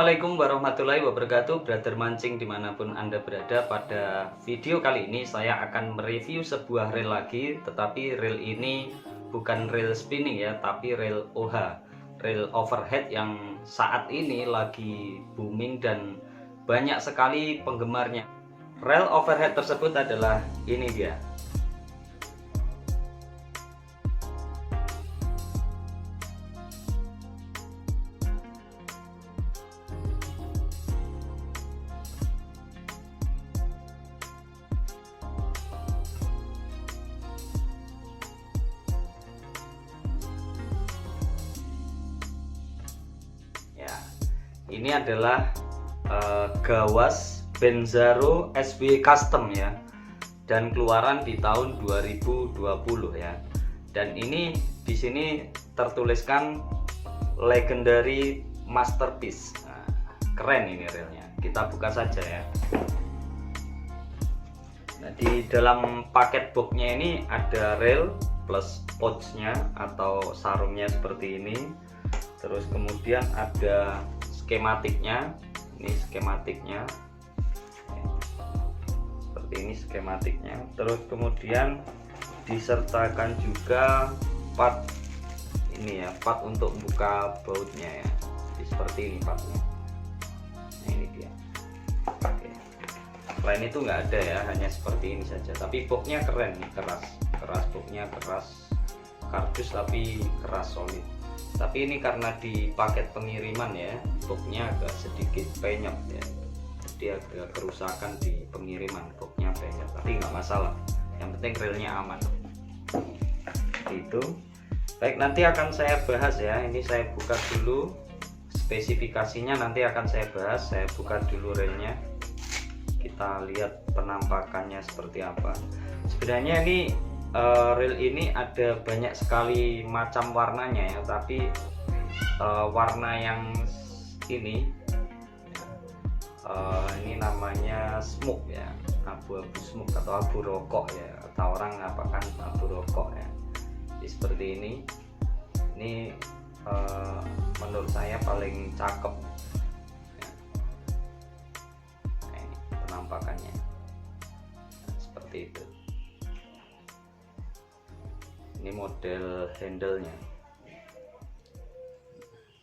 Assalamualaikum warahmatullahi wabarakatuh, brother mancing dimanapun Anda berada. Pada video kali ini saya akan mereview sebuah reel lagi, tetapi reel ini bukan reel spinning ya, tapi reel OH, reel overhead yang saat ini lagi booming dan banyak sekali penggemarnya. Reel overhead tersebut adalah ini dia. Ini adalah Gawas Benzaro SW Custom ya, dan keluaran di tahun 2020 ya. Dan ini di sini tertuliskan Legendary Masterpiece. Nah, keren ini reelnya. Kita buka saja ya. Nah, di dalam paket boxnya ini ada reel plus pouchnya atau sarungnya seperti ini. Terus kemudian ada skematiknya, ini skematiknya seperti ini skematiknya. Terus kemudian disertakan juga part ini ya, part untuk buka bautnya ya. Jadi seperti ini partnya. Nah, ini dia. Oke. Selain itu nggak ada ya, hanya seperti ini saja. Tapi boxnya keren nih, keras boxnya keras, kardus tapi keras solid. Tapi ini karena di paket pengiriman ya, boxnya agak sedikit penyok ya, jadi agak kerusakan di pengiriman, boxnya penyok, tapi nggak masalah, yang penting reelnya aman. Itu baik, nanti akan saya bahas ya. Ini saya buka dulu spesifikasinya, nanti akan saya bahas. Saya buka dulu reelnya, kita lihat penampakannya seperti apa. Sebenarnya ini reel ini ada banyak sekali macam warnanya ya, tapi warna yang ini namanya smoke ya, abu-abu smoke atau abu rokok ya, atau orang ngapakan abu rokok ya. Jadi seperti ini menurut saya paling cakep ya. Nah, ini penampakannya seperti itu. Ini model handle-nya.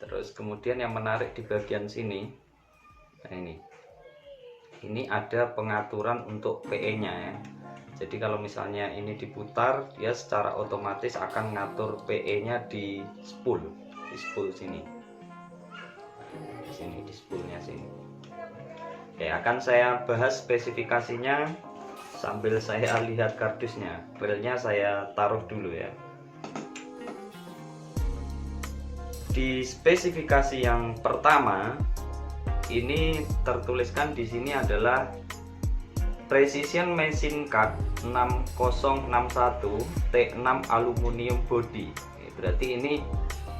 Terus kemudian yang menarik di bagian sini, nah ini ada pengaturan untuk PE-nya ya. Jadi kalau misalnya ini diputar, dia secara otomatis akan ngatur PE-nya di spool sini. Di sini di spoolnya sini. Oke, akan saya bahas spesifikasinya sambil saya lihat kardusnya. Reelnya saya taruh dulu ya. Di spesifikasi yang pertama ini tertuliskan di sini adalah Precision Machine Cut 6061 T6 aluminium body. Berarti ini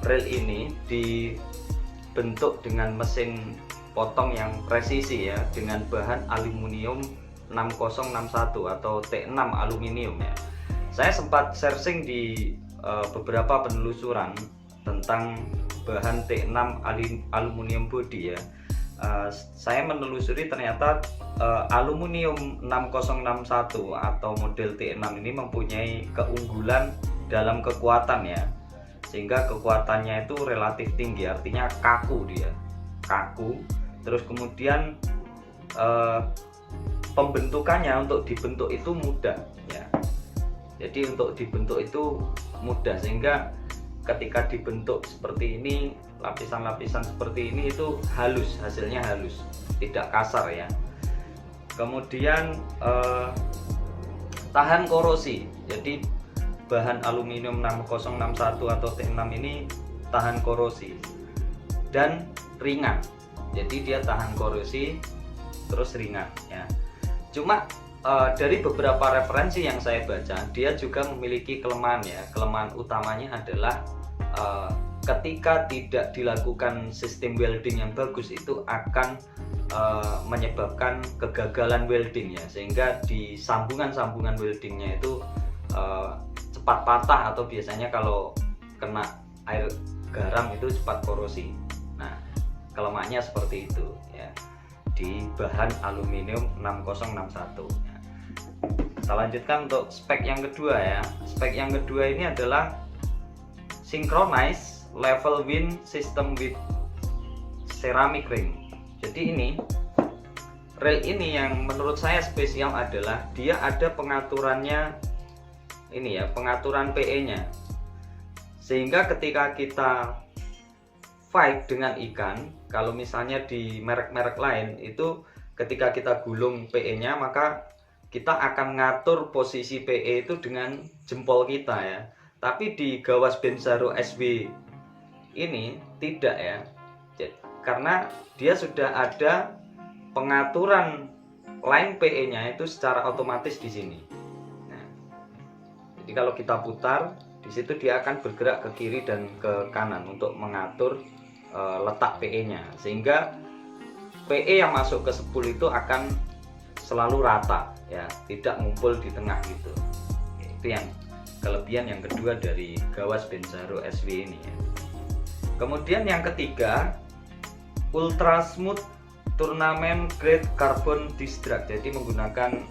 reel ini dibentuk dengan mesin potong yang presisi ya, dengan bahan aluminium 6061 atau T6 aluminium ya. Saya sempat searching di beberapa penelusuran tentang bahan T6 aluminium body ya. Saya menelusuri ternyata aluminium 6061 atau model T6 ini mempunyai keunggulan dalam kekuatan ya, sehingga kekuatannya itu relatif tinggi, artinya kaku dia, kaku. Terus kemudian pembentukannya untuk dibentuk itu mudah ya. Jadi untuk dibentuk itu mudah, sehingga ketika dibentuk seperti ini, lapisan-lapisan seperti ini itu halus, hasilnya halus, tidak kasar ya. Kemudian tahan korosi. Jadi bahan aluminium 6061 atau T6 ini tahan korosi dan ringan. Jadi dia tahan korosi terus ringan ya. Cuma dari beberapa referensi yang saya baca, dia juga memiliki kelemahan ya. Kelemahan utamanya adalah ketika tidak dilakukan sistem welding yang bagus, itu akan menyebabkan kegagalan welding ya, sehingga di sambungan-sambungan weldingnya itu cepat patah, atau biasanya kalau kena air garam itu cepat korosi. Nah, kelemahannya seperti itu ya, di bahan aluminium 6061 ya. Kita lanjutkan untuk spek yang kedua ya. Spek yang kedua ini adalah synchronize level wind system with ceramic ring. Jadi ini rail ini yang menurut saya spesial adalah dia ada pengaturannya ini ya, pengaturan PE nya, sehingga ketika kita fight dengan ikan, kalau misalnya di merek-merek lain itu ketika kita gulung PE nya maka kita akan ngatur posisi PE itu dengan jempol kita ya. Tapi di Gawas Benzaro SW ini tidak ya, karena dia sudah ada pengaturan line PE nya itu secara otomatis di sini. Nah, jadi kalau kita putar di situ dia akan bergerak ke kiri dan ke kanan untuk mengatur letak PE nya, sehingga PE yang masuk ke spool itu akan selalu rata ya, tidak ngumpul di tengah gitu. Itu yang kelebihan yang kedua dari Gawas Benzaro SW ini ya. Kemudian yang ketiga, ultra smooth tournament grade carbon disc drag. Jadi menggunakan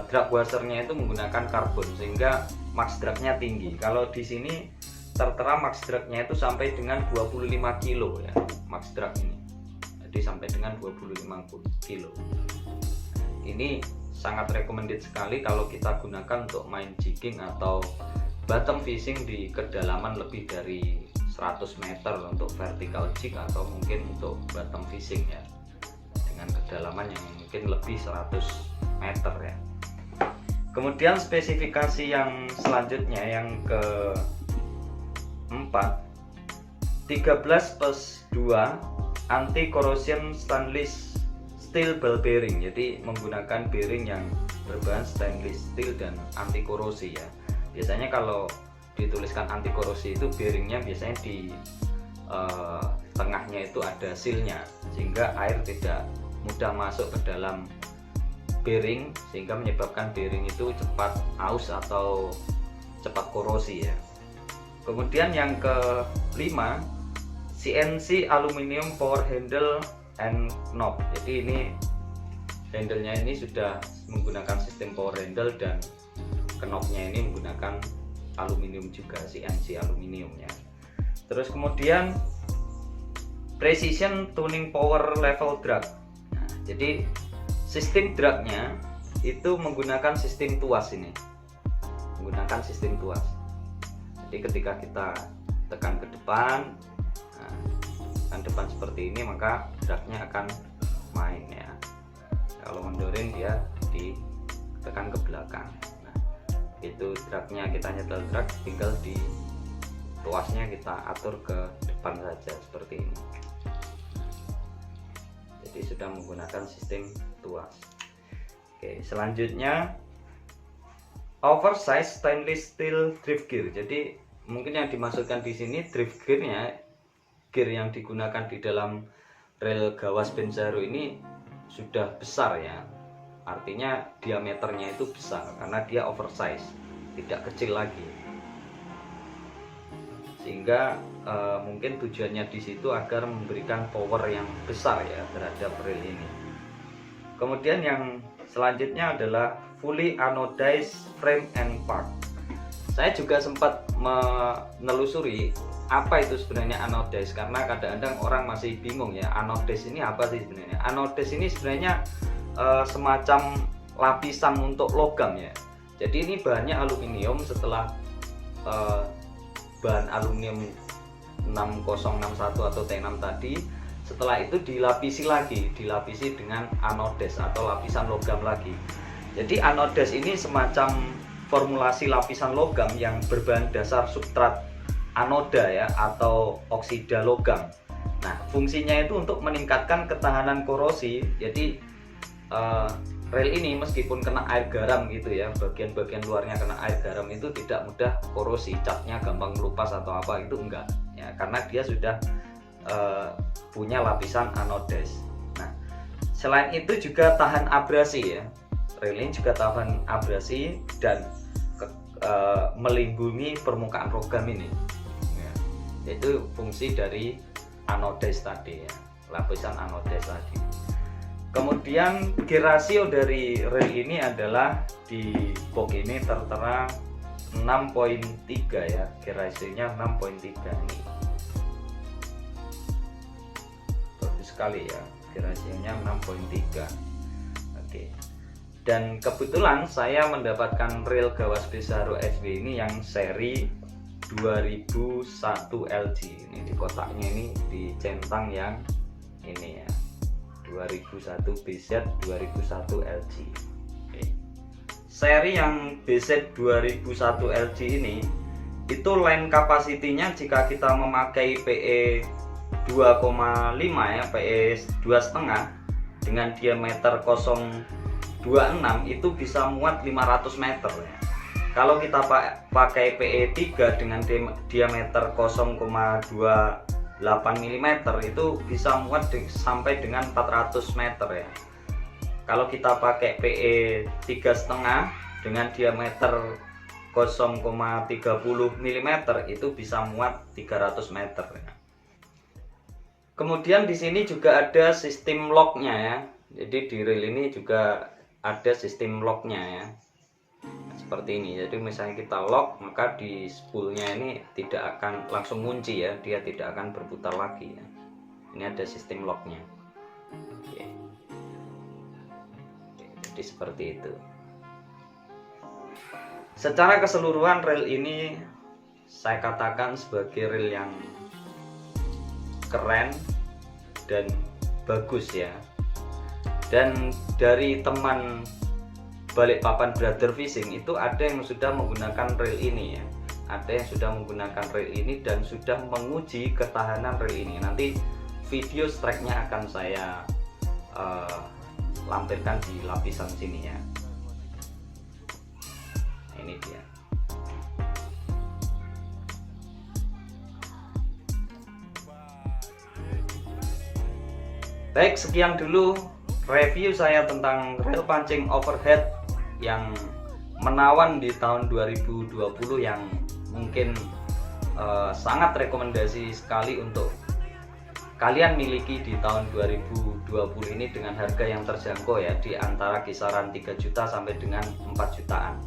drag washernya itu menggunakan karbon sehingga max dragnya tinggi. Kalau di sini tertera max dragnya itu sampai dengan 25 kilo ya, max drag ini. Jadi sampai dengan 25 kilo. Ini sangat recommended sekali kalau kita gunakan untuk main jigging atau bottom fishing di kedalaman lebih dari 100 meter untuk vertical jig, atau mungkin untuk bottom fishing ya dengan kedalaman yang mungkin lebih 100 meter ya. Kemudian spesifikasi yang selanjutnya yang keempat, 13+2 anti corrosion stainless steel ball bearing. Jadi menggunakan bearing yang berbahan stainless steel dan anti korosi ya. Biasanya kalau dituliskan anti korosi itu bearingnya biasanya di tengahnya itu ada sealnya, sehingga air tidak mudah masuk ke dalam bearing sehingga menyebabkan bearing itu cepat aus atau cepat korosi ya. Kemudian yang kelima, CNC aluminium power handle and knob. Jadi ini handle-nya ini sudah menggunakan sistem power handle dan knobnya ini menggunakan aluminium juga, CNC aluminium ya. Terus kemudian precision tuning power level drag. Nah, jadi sistem dragnya itu menggunakan sistem tuas ini, menggunakan sistem tuas. Jadi ketika kita tekan ke depan, nah, tekan depan seperti ini, maka dragnya akan main ya. Kalau mendoring dia ditekan ke belakang. Itu dragnya, kita nyetel drag, tinggal di tuasnya kita atur ke depan saja seperti ini. Jadi sudah menggunakan sistem tuas. Oke, selanjutnya oversize stainless steel drift gear. Jadi mungkin yang dimaksudkan di sini drift gearnya, gear yang digunakan di dalam rel Gawas Benzaro ini sudah besar ya. Artinya diameternya itu besar karena dia oversize, tidak kecil lagi. Sehingga mungkin tujuannya di situ agar memberikan power yang besar ya terhadap rel ini. Kemudian yang selanjutnya adalah fully anodized frame and part. Saya juga sempat menelusuri apa itu sebenarnya anodized, karena kadang-kadang orang masih bingung ya, anodized ini apa sih sebenarnya. Anodized ini sebenarnya semacam lapisan untuk logam ya. Jadi ini bahannya aluminium. Setelah bahan aluminium 6061 atau T6 tadi, setelah itu dilapisi lagi, dilapisi dengan anodes atau lapisan logam lagi. Jadi anodes ini semacam formulasi lapisan logam yang berbahan dasar substrat anoda ya, atau oksida logam. Nah, fungsinya itu untuk meningkatkan ketahanan korosi. Jadi rel ini meskipun kena air garam gitu ya, bagian-bagian luarnya kena air garam itu tidak mudah korosi, catnya gampang melupas atau apa, itu enggak ya, karena dia sudah punya lapisan anodes. Nah, selain itu juga tahan abrasi ya, rel ini juga tahan abrasi dan melindungi permukaan logam ini ya. Itu fungsi dari anodes tadi ya, lapisan anodes tadi. Kemudian gear ratio dari rel ini adalah di box ini tertera 6.3 ya, gear ratio-nya 6.3 ini. Bagus sekali ya, gear ratio-nya 6.3. Oke. Dan kebetulan saya mendapatkan rel gawas Pesaro SW ini yang seri 2001 LG. Ini di kotaknya ini dicentang yang ini ya, 2001 BZ 2001 LG. Oke. Seri yang BZ 2001 LG ini itu line capacity-nya jika kita memakai PE 2,5 ya, PE 2,5 dengan diameter 0,26 itu bisa muat 500 meter ya. Kalau kita pakai PE 3 dengan diameter 0,28 mm itu bisa muat sampai dengan 400 meter ya. Kalau kita pakai PE 3,5 dengan diameter 0,30 mm itu bisa muat 300 meter ya. Kemudian di sini juga ada sistem locknya ya. Jadi di rel ini juga ada sistem locknya ya, seperti ini. Jadi misalnya kita lock, maka di spoolnya ini tidak akan langsung kunci ya, dia tidak akan berputar lagi ya. Ini ada sistem locknya. Oke. Jadi seperti itu. Secara keseluruhan rel ini saya katakan sebagai rel yang keren dan bagus ya. Dan dari teman Balikpapan Brother Fishing itu ada yang sudah menggunakan rel ini ya, ada yang sudah menggunakan rel ini dan sudah menguji ketahanan rel ini. Nanti video strike-nya akan saya lampirkan di lapisan sini ya. Nah, ini dia. Baik, sekian dulu review saya tentang rel pancing overhead yang menawan di tahun 2020 yang mungkin sangat rekomendasi sekali untuk kalian miliki di tahun 2020 ini dengan harga yang terjangkau ya, di antara kisaran 3 juta sampai dengan 4 jutaan.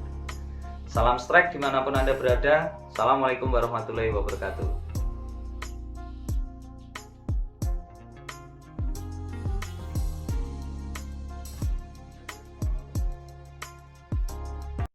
Salam strike dimanapun Anda berada. Assalamualaikum warahmatullahi wabarakatuh.